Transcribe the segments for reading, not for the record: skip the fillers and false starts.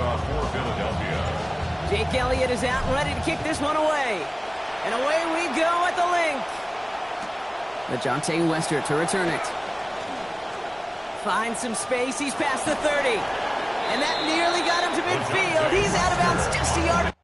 kickoff for Philadelphia. Jake Elliott is out and ready to kick this one away. And away we go at the link. LeJohntay Wester to return it. Finds some space. He's past the 30. And that nearly got him to midfield. He's out of bounds just a yard.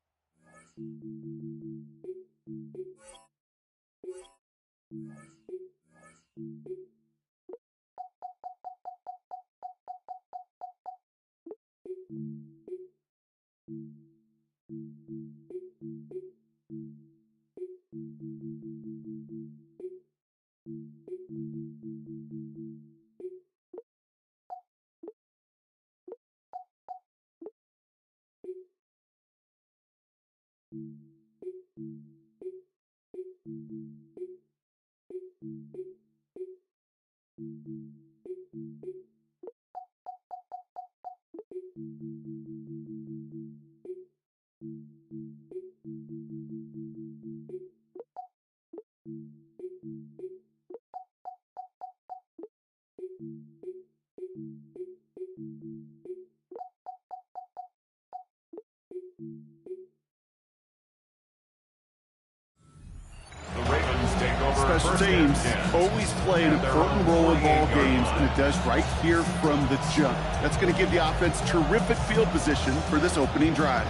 Special teams always play an important role in ball games, and it does right here from the jump. That's going to give the offense terrific field position for this opening drive.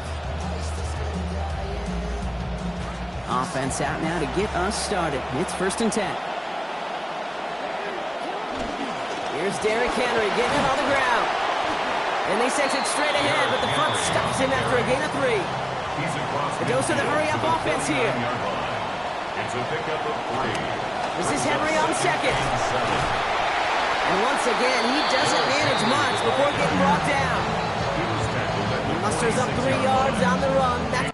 Offense out now to get us started. It's 1st and 10. Here's Derrick Henry getting it on the ground. And they sent it straight ahead, but the front stops him after a gain of 3. A dose of the hurry-up offense here. It's a pickup of 3. This is Henry on second. And once again, he doesn't manage much before getting brought down. He musters up 3 yards on the run. That's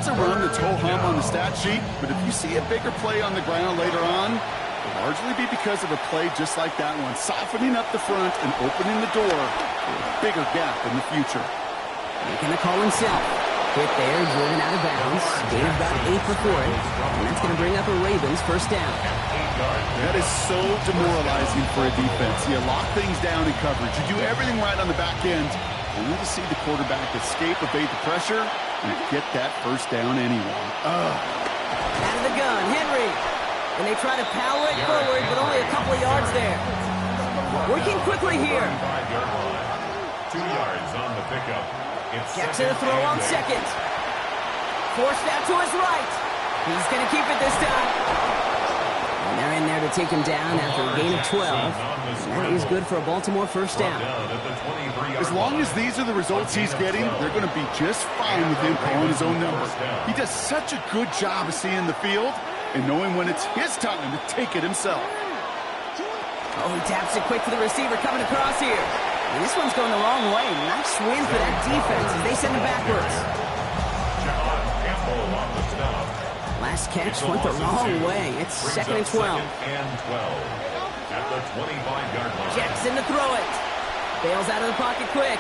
That's a run that's ho-hum on the stat sheet, but if you see a bigger play on the ground later on, it'll largely be because of a play just like that one, softening up the front and opening the door for a bigger gap in the future. Making the call himself. Hit there, driven out of bounds. Gain of about 8 before it, and that's going to bring up a Ravens 1st down. That is so demoralizing for a defense. You lock things down in coverage. You do everything right on the back end, only to see the quarterback escape, evade the pressure, and get that 1st down anyway. Out of the gun, Henry. And they try to power it forward, but only a couple of yards there. Working quickly here. 2 yards on the pickup. Jackson to throw on second. Forced out to his right. He's going to keep it this time. And they're in there to take him down after a gain of 12. And that is good for a Baltimore 1st down. As long as these are the results he's getting, they're going to be just fine with him calling his own number. He does such a good job of seeing the field and knowing when it's his time to take it himself. Oh, he taps it quick to the receiver coming across here. And this one's going the wrong way. Nice win for that defense as they send it backwards. Last catch went the wrong way. It's 2nd and 12. At the 25-yard line. Jackson to throw it. Bails out of the pocket quick.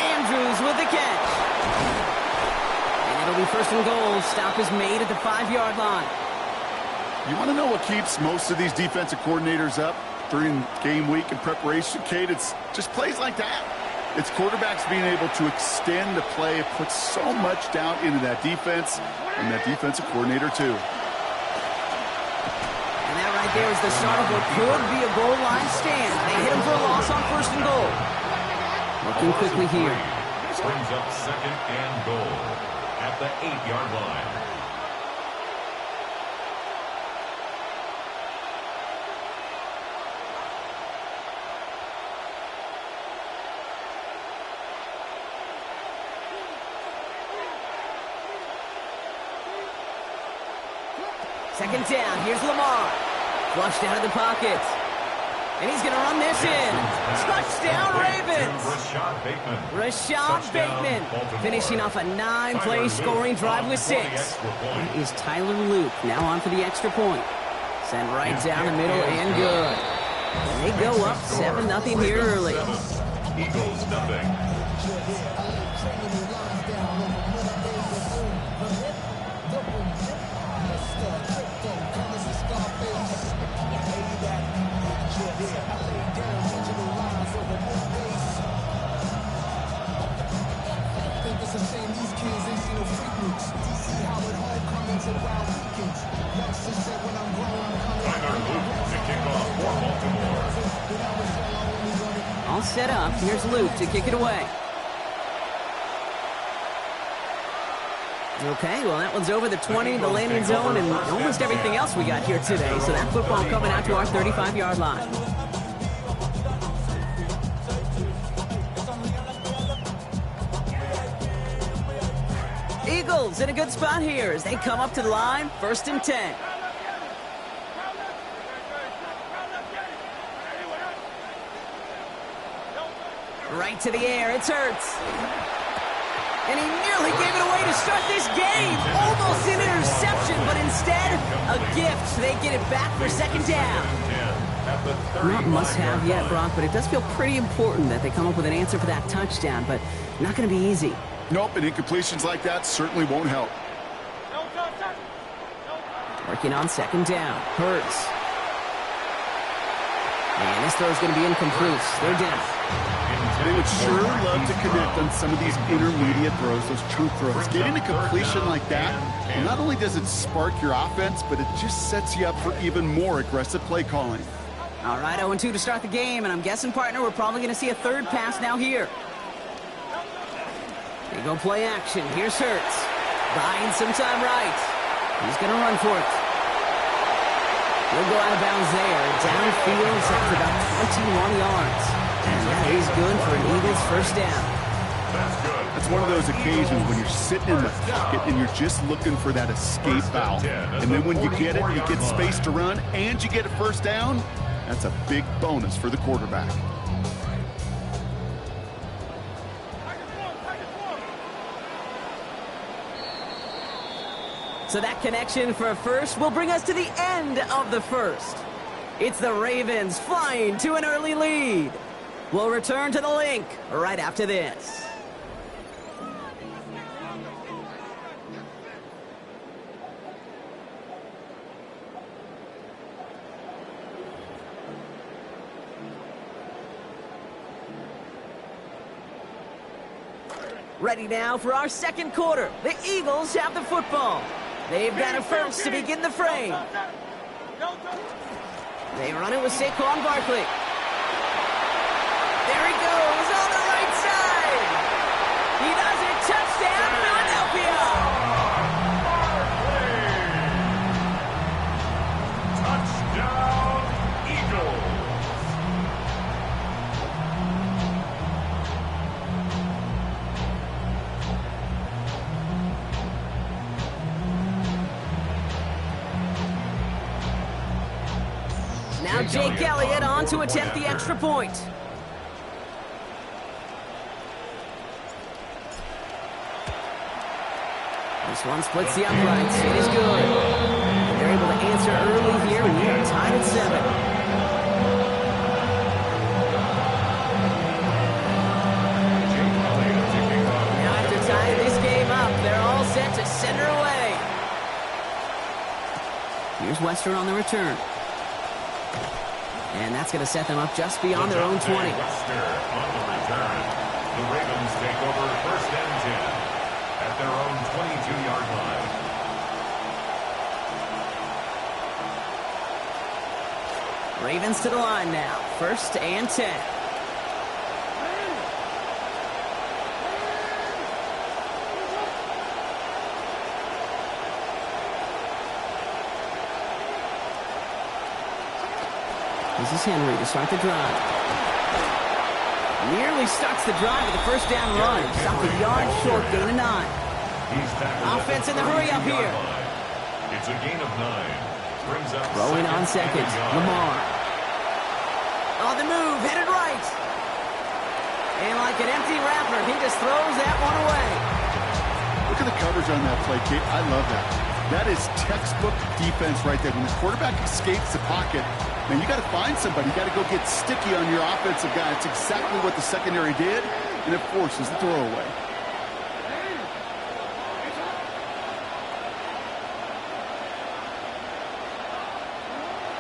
Andrews with the catch. And it'll be 1st and goal. Stop is made at the 5-yard line. You want to know what keeps most of these defensive coordinators up during game week and preparation, Kate? It's just plays like that. It's quarterbacks being able to extend the play, put so much doubt into that defense and that defensive coordinator too. And that right there is the start of what could be a goal line stand. They hit him for a loss on 1st and goal. Working quickly here. Brings up 2nd and goal at the 8-yard line. Second down. Here's Lamar. Flushed out of the pocket. And he's going to run this in. Touchdown, Ravens. Rashad Bateman finishing off a 9-play scoring drive with 6. That is Tyler Luke now on for the extra point. Sent right down the middle and good. And they go up 7-0 here early. Eagles nothing. All set up. Here's Luke to kick it away. Okay, well, that one's over the 20, the landing zone, and almost everything else we got here today. So that football coming out to our 35-yard line. Eagles in a good spot here as they come up to the line, 1st and 10. Right to the air, it's Hurts. And he nearly gave it away to start this game. Almost an interception, but instead, a gift. They get it back for 2nd down. Not must-have yet, Brock, but it does feel pretty important that they come up with an answer for that touchdown, but not going to be easy. Nope, and incompletions like that certainly won't help. Working on 2nd down. Hurts. And this throw is going to be incomplete. They're down. They would sure love to connect on some of these intermediate throws, those chunk throws. Getting a completion like that, not only does it spark your offense, but it just sets you up for even more aggressive play calling. All right, 0-2 to start the game, and I'm guessing, partner, we're probably going to see a 3rd pass now here. They go play action. Here's Hurts. Buying some time right. He's going to run for it. He'll go out of bounds there. Downfield after about 21 yards. And that is good for an Eagles 1st down. That's one of those occasions when you're sitting in the pocket and you're just looking for that escape valve. And then when you get it, you get space to run, and you get a 1st down. That's a big bonus for the quarterback. So that connection for a 1st will bring us to the end of the 1st. It's the Ravens flying to an early lead. We'll return to the link right after this. Ready now for our 2nd quarter. The Eagles have the football. They've got a 1st to begin the frame. They run it with Saquon Barkley. There he goes on the right side. He does it. Touchdown, Philadelphia. Touchdown, Eagles. Now Jake Elliott on to attempt the extra point. This one splits the uprights. It is good. They're able to answer early here, and they're tied at 7. Now after tying this game up, they're all set to send her away. Here's Western on the return. And that's going to set them up just beyond their own 20. Western on the return. The Ravens take over 1st and 10 at their own 22-yard line. Ravens to the line now. 1st and 10. This is Henry to start the drive. Nearly starts the drive with a 1st down run. Stopped a yard short, gain of 9. Offense in the hurry up here. It's a gain of 9. Brings up Throwing on second. Lamar. On the move, headed right. And like an empty wrapper, he just throws that one away. Look at the coverage on that play, Kate. I love that. That is textbook defense right there. When the quarterback escapes the pocket, man, you got to find somebody. You got to go get sticky on your offensive guy. It's exactly what the secondary did, and it forces the throwaway.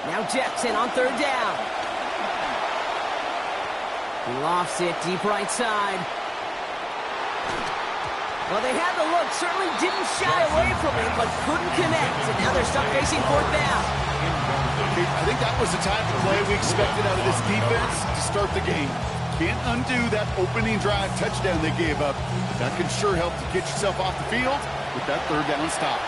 Now Jackson on third down. He lofts it deep right side. Well, they had the look, certainly didn't shy away from it, but couldn't connect, and now they're stuck facing fourth down. I think that was the type of play we expected out of this defense to start the game. Can't undo that opening drive touchdown they gave up. But that can sure help to get yourself off the field with that third down stop.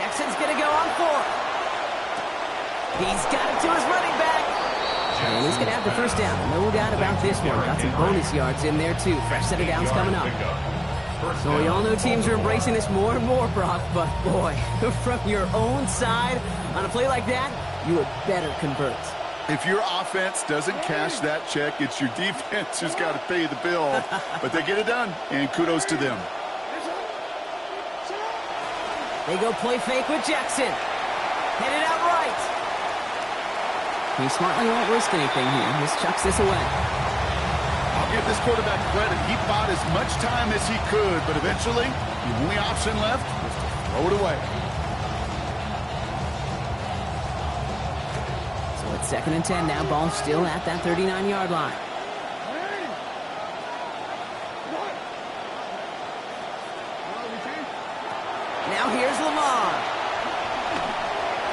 Jackson's going to go on fourth. He's got it to his running back. And he's going to have the first down. No doubt about this one. Got some bonus yards in there, too. Fresh set of downs coming up. So we all know teams are embracing this more and more, Brock. But, boy, from your own side, on a play like that, you would better convert. If your offense doesn't cash that check, it's your defense who's got to pay the bill. But they get it done, and kudos to them. They go play fake with Jackson. Headed out right. He smartly won't risk anything here. Just chucks this away. I'll give this quarterback credit. He bought as much time as he could, but eventually, the only option left was to throw it away. So it's 2nd and 10 now. Ball still at that 39-yard line. Now here's Lamar.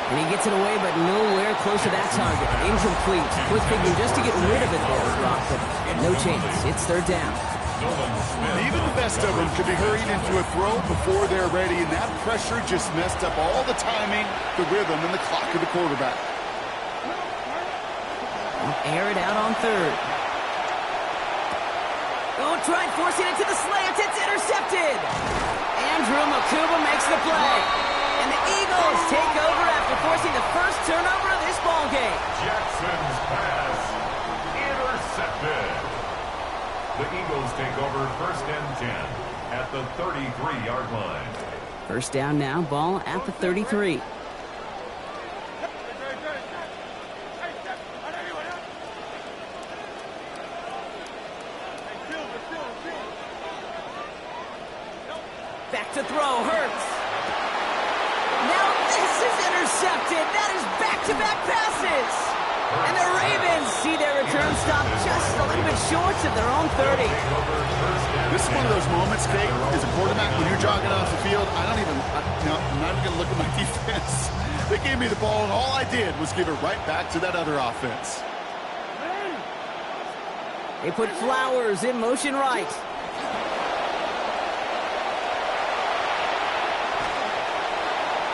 And he gets it away, but nowhere close to that target. Incomplete. Quick thinking just to get rid of it there, Brock, but no chance. It's third down. Even the best of them could be hurried into a throw before they're ready, and that pressure just messed up all the timing, the rhythm, and the clock of the quarterback. Air it out on third. Oh, tried forcing it to the slant. It's intercepted. Andrew Makuba makes the play. And the Eagles take over after forcing the first turnover of this ball game. Jackson's pass intercepted. The Eagles take over 1st and 10 at the 33-yard line. First down now, ball at the 33. Back to throw, Hurts. Now this is intercepted. That is back-to-back passes. And the Ravens see their return stop just a little bit short of their own 30. This is one of those moments, Kate, as a quarterback, when you're jogging off the field, I'm not even going to look at my defense. They gave me the ball, and all I did was give it right back to that other offense. They put Flowers in motion right.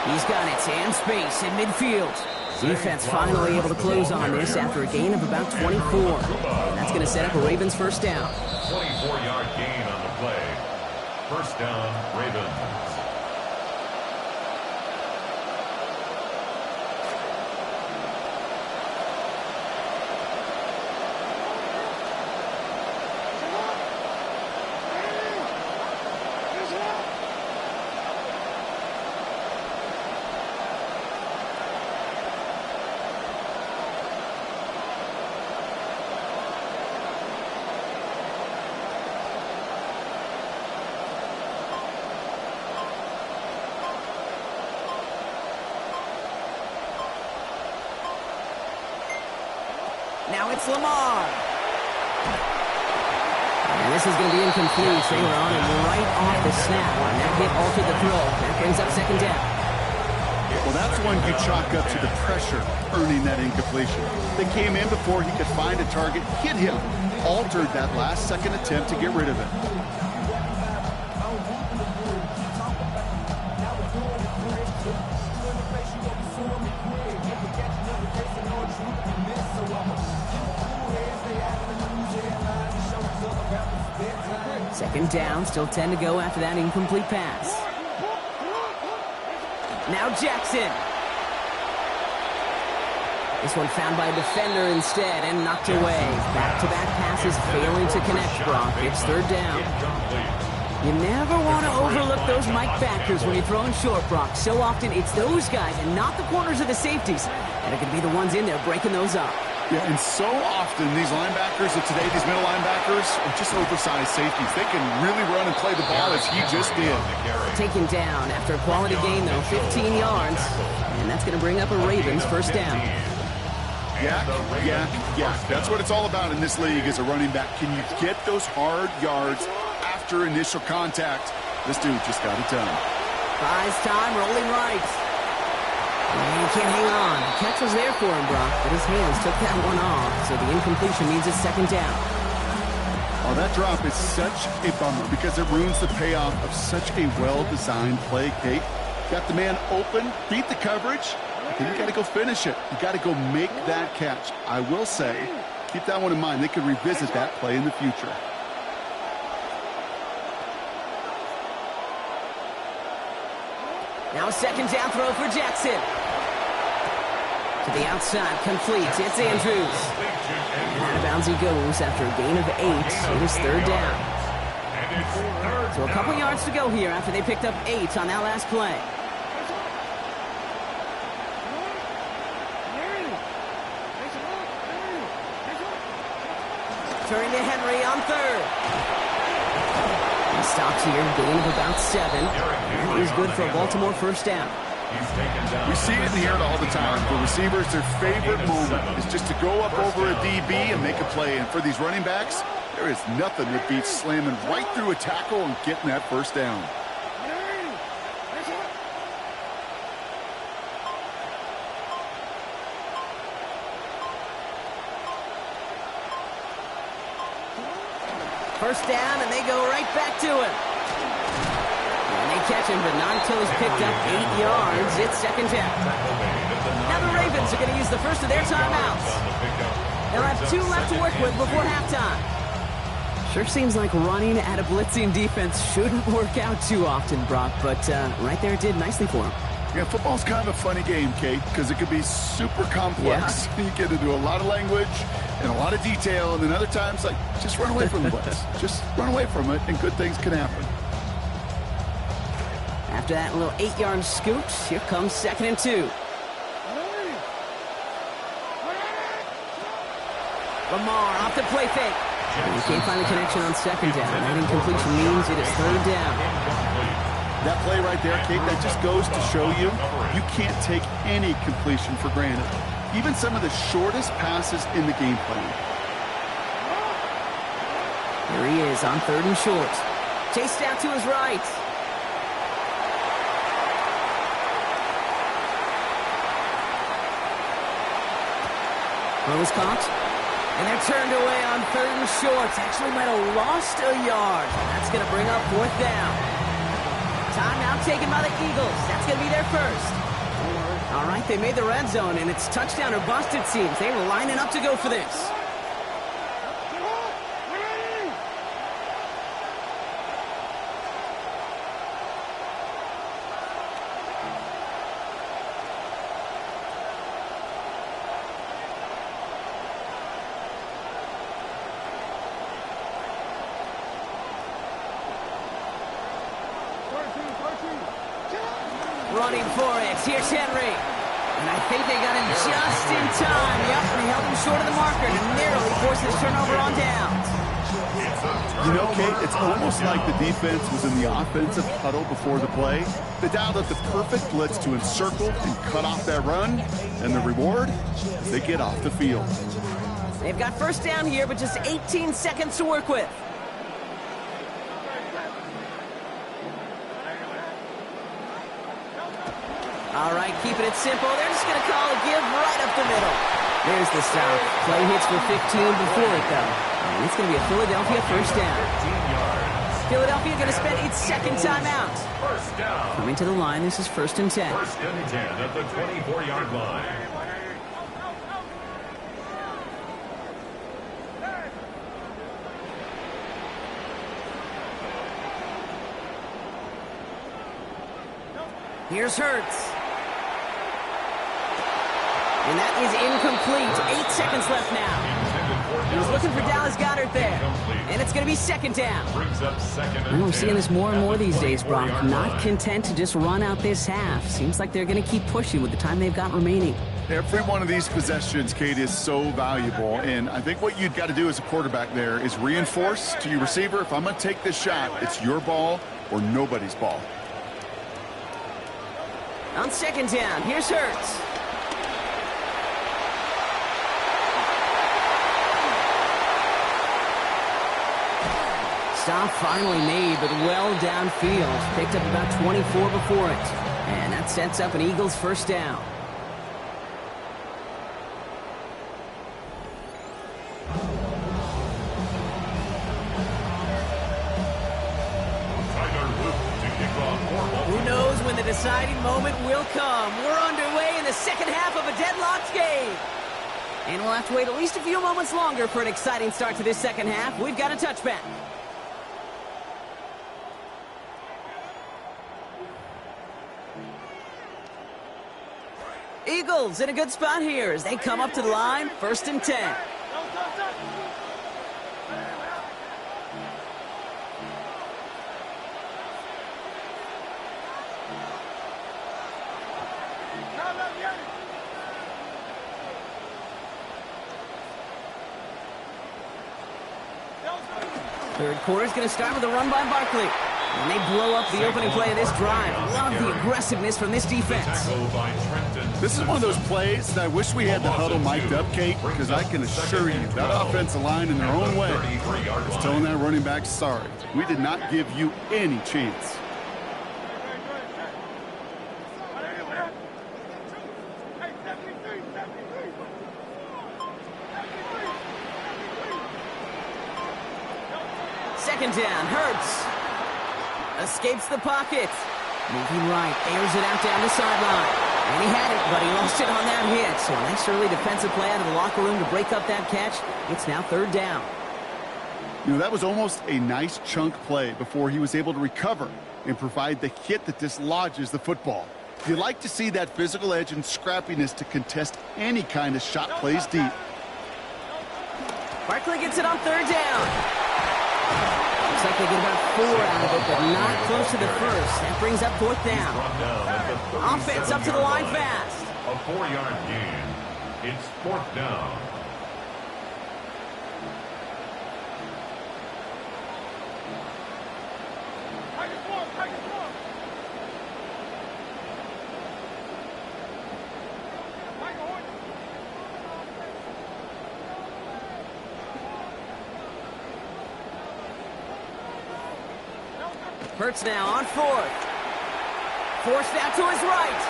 He's got it, and space in midfield. Defense finally able to close on this after a gain of about 24. And that's going to set up a Ravens first down. 24-yard gain on the play. First down, Ravens. Now it's Lamar. And this is going to be incomplete. They were on him right off the snap. And that hit altered the throw. That brings up 2nd down. Well, that's one you chalk up to the pressure earning that incompletion. They came in before he could find a target, hit him, altered that last-second attempt to get rid of it. Second down, still 10 to go after that incomplete pass. Now Jackson. This one found by a defender instead and knocked away. Back-to-back passes failing to connect, Brock. It's third down. You never want to overlook those Mike backers when you're throwing short, Brock. So often it's those guys and not the corners or the safeties that are going to be the ones in there breaking those up. Yeah, and so often these linebackers of today, these middle linebackers, are just oversized safeties. They can really run and play the ball as he just did. Taken down after a quality gain, though, 15 yards. And that's going to bring up a Ravens first down. Yak, yak, yak. That's what it's all about in this league as a running back. Can you get those hard yards after initial contact? This dude just got it done. Buys time, rolling right. And he can't hang on. The catch was there for him, Brock, but his hands took that one off, so the incompletion means it's second down. Oh, that drop is such a bummer because it ruins the payoff of such a well-designed play, Kate. Got the man open, beat the coverage, then you got to go finish it. You got to go make that catch. I will say, keep that one in mind. They could revisit that play in the future. Now a second down throw for Jackson. To the outside, complete. It's Andrews. And out of bounds he goes after a gain of 8. It is third down. So a couple yards to go here after they picked up 8 on that last play. Turning to Henry on third. He stops here, gain of about 7. That is good for a Baltimore first down. We see it and hear it all the time. For receivers, their favorite moment is just to go up over a DB and make a play. And for these running backs, there is nothing that beats slamming right through a tackle and getting that first down. First down, and they go right back to him. And they catch him, but not until he's picked up 8 yards. It's second down. Now the Ravens are going to use the first of their timeouts. They'll have 2 left to work with before halftime. Sure seems like running at a blitzing defense shouldn't work out too often, Brock, but right there it did nicely for him. Yeah, football's kind of a funny game, Kate, because it could be super complex. Yeah. You get into a lot of language and a lot of detail, and then other times, like, just run away from the blitz. Just run away from it, and good things can happen. After that little 8-yard scoot, here comes 2nd and 2. Lamar off the play fake. And he can't find the connection on second down. That incompletion means it is third down. That play right there, Kate, that just goes to show you, you can't take any completion for granted. Even some of the shortest passes in the game plan. Here he is on 3rd and short. Chased out to his right. Throw was caught. And they're turned away on 3rd and short. Actually might have lost a yard. That's going to bring up 4th down. Timeout taken by the Eagles. That's going to be their first. All right, they made the red zone, and it's touchdown or bust, it seems. They were lining up to go for this. Running for it. Here's Henry. And I think they got him just in time. Yep, and they held him short of the marker and narrowly forced this turnover on downs. You know, Kate, it's almost like the defense was in the offensive huddle before the play. They dialed up the perfect blitz to encircle and cut off that run. And the reward is they get off the field. They've got first down here, but just 18 seconds to work with. All right, keeping it simple. They're just going to call a give right up the middle. There's the stop. Play hits for 15 before it, though. And it's going to be a Philadelphia first down. Philadelphia going to spend its second timeout. First down. Coming to the line, this is 1st and 10. 1st and 10 at the 24-yard line. Here's Hurts. And that is incomplete. 8 seconds left now. He was looking for Dallas Goedert there. And it's going to be second down. And we're seeing this more and more these days, Brock. Not content to just run out this half. Seems like they're going to keep pushing with the time they've got remaining. Every one of these possessions, Kate, is so valuable. And I think what you've got to do as a quarterback there is reinforce to your receiver, if I'm going to take this shot, it's your ball or nobody's ball. On second down, here's Hurts. Stop finally made, but well downfield. Picked up about 24 before it. And that sets up an Eagles first down. Who knows when the deciding moment will come. We're underway in the second half of a deadlocked game. And we'll have to wait at least a few moments longer for an exciting start to this second half. We've got a touchback. Eagles in a good spot here as they come up to the line, 1st and 10. Third quarter's going to start with a run by Barkley. And they blow up the opening play of this drive. Love the aggressiveness from this defense. This is one of those plays that I wish we had the huddle mic'd up, Kate, because I can assure you that offensive line in their own way is telling that running back, sorry, we did not give you any chance. Second down, Hurts. Escapes the pocket. Moving right, airs it out down the sideline. And he had it, but he lost it on that hit. So a nice early defensive play out of the locker room to break up that catch. It's now third down. You know, that was almost a nice chunk play before he was able to recover and provide the hit that dislodges the football. You like to see that physical edge and scrappiness to contest any kind of shot plays deep. Barkley gets it on third down. Looks like they get about 4 out of it, but not close to the first. That brings up fourth down. Offense up to the line fast. A 4-yard gain. It's fourth down. Hurts now on fourth. Forced out to his right.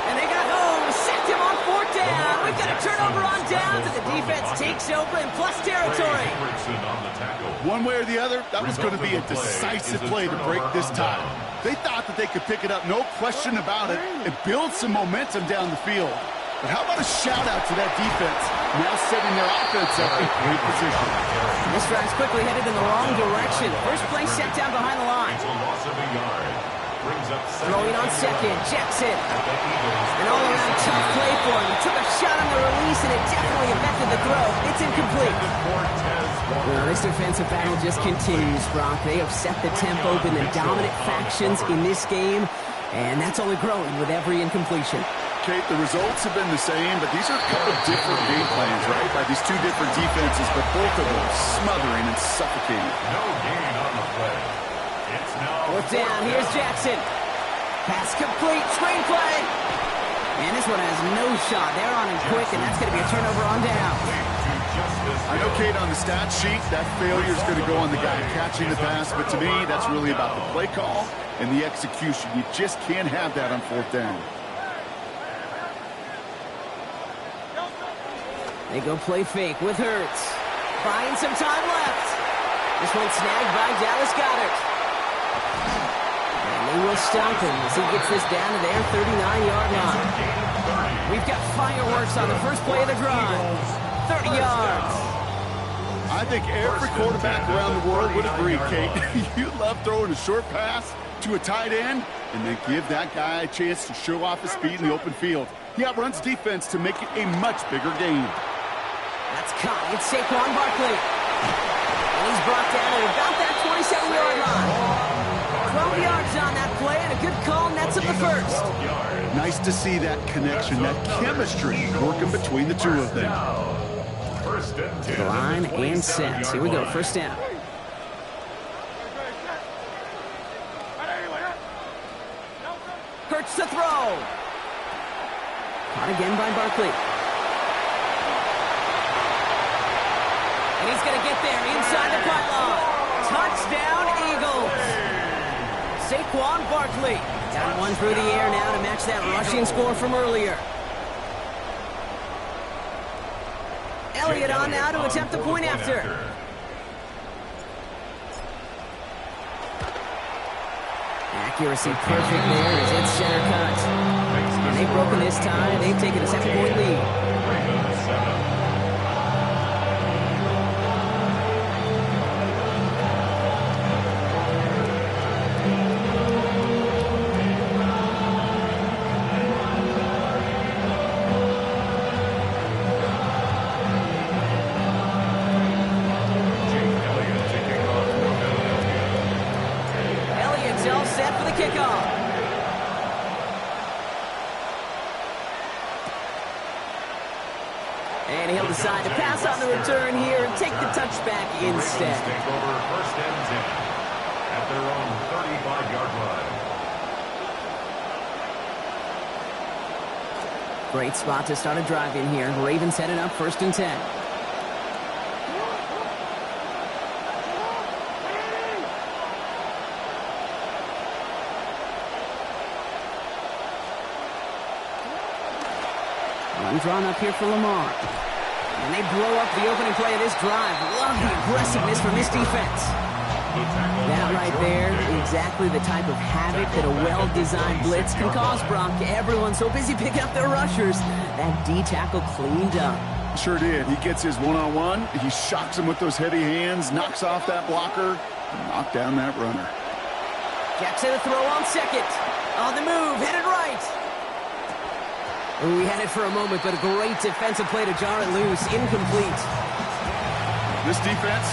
And they got home. Sacked him on fourth down. We've got a turnover on downs, and the defense takes over in plus territory. One way or the other, that was going to be a decisive play to break this tie. They thought that they could pick it up, no question about it, and build some momentum down the field. But how about a shout-out to that defense, now setting their offense up in great position. This drive's quickly headed in the wrong direction. First play set down behind the line. Throwing on second, Jackson. An all-around tough play for him. He took a shot on the release, and it definitely affected the throw. It's incomplete. Well, this defensive battle just continues, Brock. They have set the tempo, been the dominant factions in this game, and that's only growing with every incompletion. Kate, the results have been the same, but these are a couple different game plans, right? By these two different defenses, but both of them smothering and suffocating. No gain on the play. It's now fourth down. Here's Jackson. Pass complete. Screenplay. And this one has no shot. They're on him quick, and that's going to be a turnover on down. I know, Kate, on the stat sheet, that failure is going to go on the guy catching the pass, but to me, that's really about the play call and the execution. You just can't have that on fourth down. They go play fake with Hurts. Buying some time left. This one snagged by Dallas Goedert. And they will stop him as he gets this down to their 39-yard line. We've got fireworks on the first play of the drive. 30 yards. I think every quarterback around the world would agree, Kate. You love throwing a short pass to a tight end and then give that guy a chance to show off his speed in the open field. He outruns defense to make it a much bigger game. That's caught. It's Saquon Barkley. And he's brought down at about that 27-yard line. 12 yards on that play, and a good call nets up the first. Nice to see that connection, that chemistry working between the two of them. To the line and set. Here we go, first down. Hurts to throw. Caught again by Barkley. And he's going to get there inside the pylon. Touchdown, Eagles. Saquon Barkley. Got one through the air now to match that rushing score from earlier. Elliott on now to attempt the point after. Accuracy perfect there as it's center cut. And they've broken this tie. They've taken a 7-point lead. And he'll decide to pass on the return here and take the touchback instead. Take over first and 10 at their own 35-yard line. Great spot to start a drive in here. Ravens headed up first and 10. One drawn up here for Lamar. And they blow up the opening play of this drive. Love the aggressiveness from this defense. That right there, exactly the type of havoc that a well-designed blitz can cause, Brock. Everyone's so busy picking up their rushers. That D-tackle cleaned up. Sure did. He gets his one-on-one. He shocks him with those heavy hands, knocks off that blocker, and knocked down that runner. Jackson to throw on second. On the move, headed right. We had it for a moment, but a great defensive play to jar it loose. Incomplete. This defense,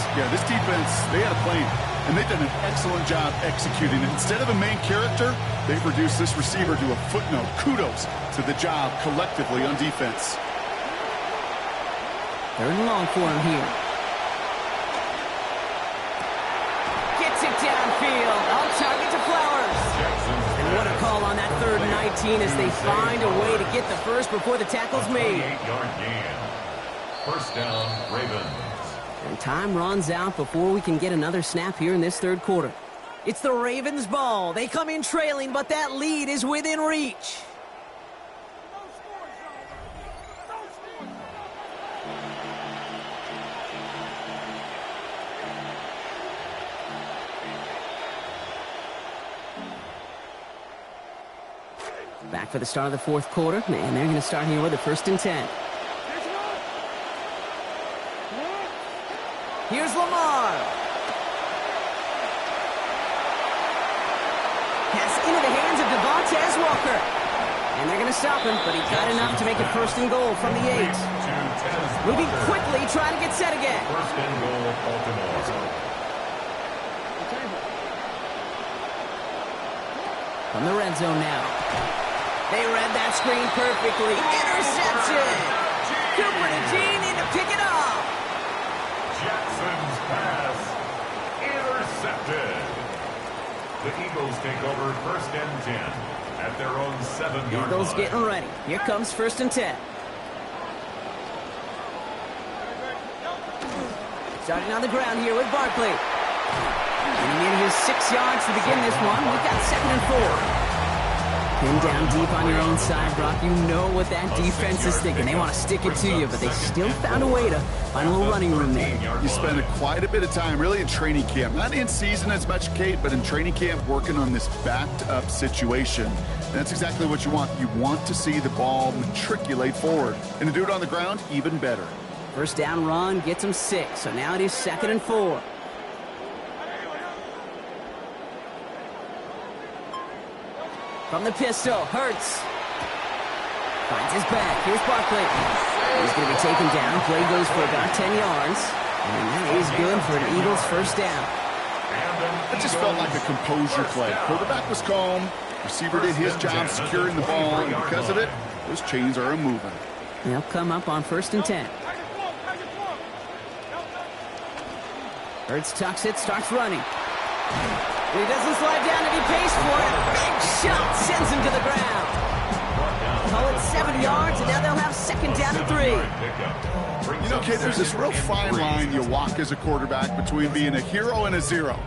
they had a plan, and they've done an excellent job executing it. Instead of a main character, they've reduced this receiver to a footnote. Kudos to the job collectively on defense. Third and long for him here. Gets it downfield. On target to Flowers. And what a call on that 3rd and 19 as they find a way to get the first before the tackle's made. 28-yard gain. First down, Ravens. And time runs out before we can get another snap here in this third quarter. It's the Ravens' ball. They come in trailing, but that lead is within reach. Back for the start of the fourth quarter, and they're going to start here with a 1st and 10. Here's Lamar. Pass into the hands of Devontae Walker. And they're going to stop him, but he got enough to make it 1st and goal from the 8. Moving quickly, trying to get set again. 1st and goal, Baltimore. From the red zone now. They read that screen perfectly. Interception! Cooper to Jean in to pick it up. Jackson's pass intercepted. The Eagles take over 1st and 10 at their own 7-yard line. Eagles getting ready. Here comes 1st and 10. Starting on the ground here with Barkley. And he needed his 6 yards to begin this one. We've got 2nd and 4. Pinned down deep on your own side, Brock. You know what that defense is thinking. They want to stick it to you, but they still found a way to find a little running room there. You spend quite a bit of time, really, in training camp. Not in season as much, Kate, but in training camp working on this backed-up situation. And that's exactly what you want. You want to see the ball matriculate forward. And to do it on the ground, even better. First down run gets him 6, so now it is 2nd and 4. From the pistol, Hurts. Finds his back. Here's Barkley. He's going to be taken down. Play goes for about 10 yards. And that is good for an Eagles first down. It just felt like a composure play. Quarterback was calm. Receiver did his job securing the ball. And because of it, those chains are moving. They'll come up on 1st and 10. Hurts tucks it, starts running. He doesn't slide down and he pays for it. Big shot sends him to the ground. Call it 7 yards, and now they'll have 2nd down and 3. You know, Kate, there's this real fine line you walk as a quarterback between being a hero and a zero.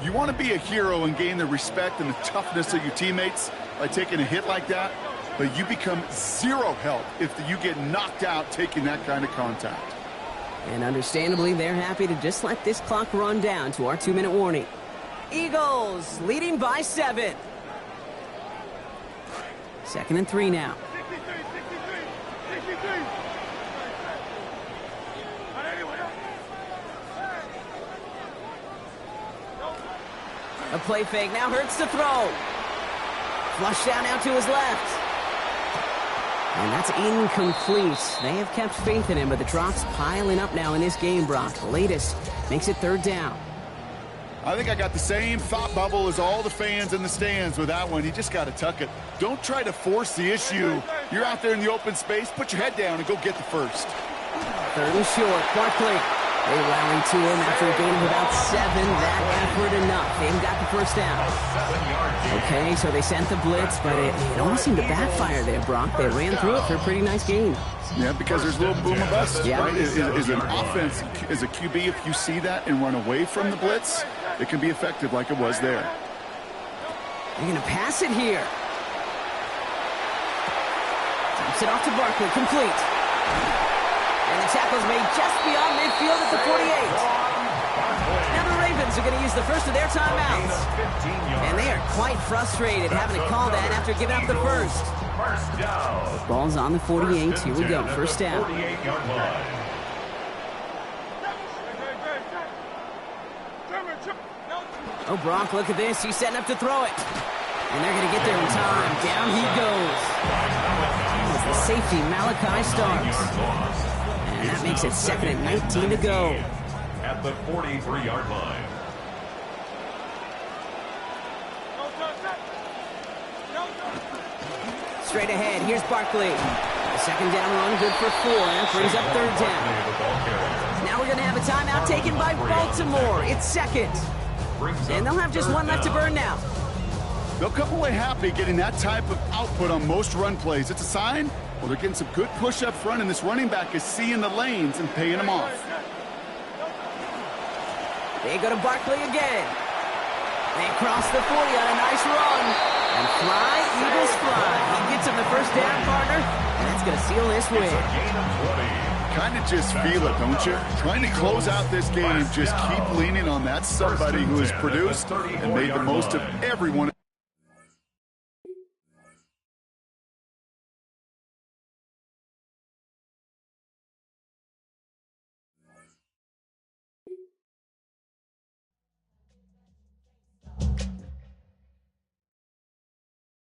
You want to be a hero and gain the respect and the toughness of your teammates by taking a hit like that, but you become zero help if you get knocked out taking that kind of contact. And understandably, they're happy to just let this clock run down to our 2-minute warning. Eagles leading by 7. 2nd and 3 now. A play fake, now Hurts to throw. Flush down out to his left. And that's incomplete. They have kept faith in him, but the drops piling up now in this game, Brock. The latest makes it 3rd down. I think I got the same thought bubble as all the fans in the stands with that one. You just got to tuck it. Don't try to force the issue. You're out there in the open space. Put your head down and go get the first. 3rd and short. Barkley. They rally to him after a gain of about 7. That effort enough. They've got the first down. Okay, so they sent the blitz, but it almost seemed to backfire there, Brock. They ran through it for a pretty nice gain. Yeah, because there's a little boom or bust, yeah. Right? Is an offense, as a QB, if you see that and run away from the blitz, it can be effective like it was there. They're going to pass it here. Drops it off to Barkley, complete. And the tackle's made just beyond midfield at the 48. Now the Ravens are going to use the first of their timeouts. And they are quite frustrated having to call that after giving up the first. Ball's on the 48. Here we go. First down. Oh, Brock, look at this. He's setting up to throw it. And they're going to get there in time. Down he goes. As the safety, Malachi Starks. And that makes it 2nd and 19 to go. At the 43-yard line. Straight ahead, here's Barkley. A 2nd down run, good for 4. That brings up 3rd down. Now we're going to have a timeout taken by Baltimore. It's 2nd. And they'll have just 1 left to burn now. They'll come away happy getting that type of output on most run plays. It's a sign, well, they're getting some good push up front, and this running back is seeing the lanes and paying them off. They go to Barkley again. They cross the 40 on a nice run. And fly, Eagles fly. He gets him the first down, partner, and that's going to seal this win. Kind of just feel it, don't you? Trying to close out this game, just keep leaning on that somebody who has produced and made the most of everyone.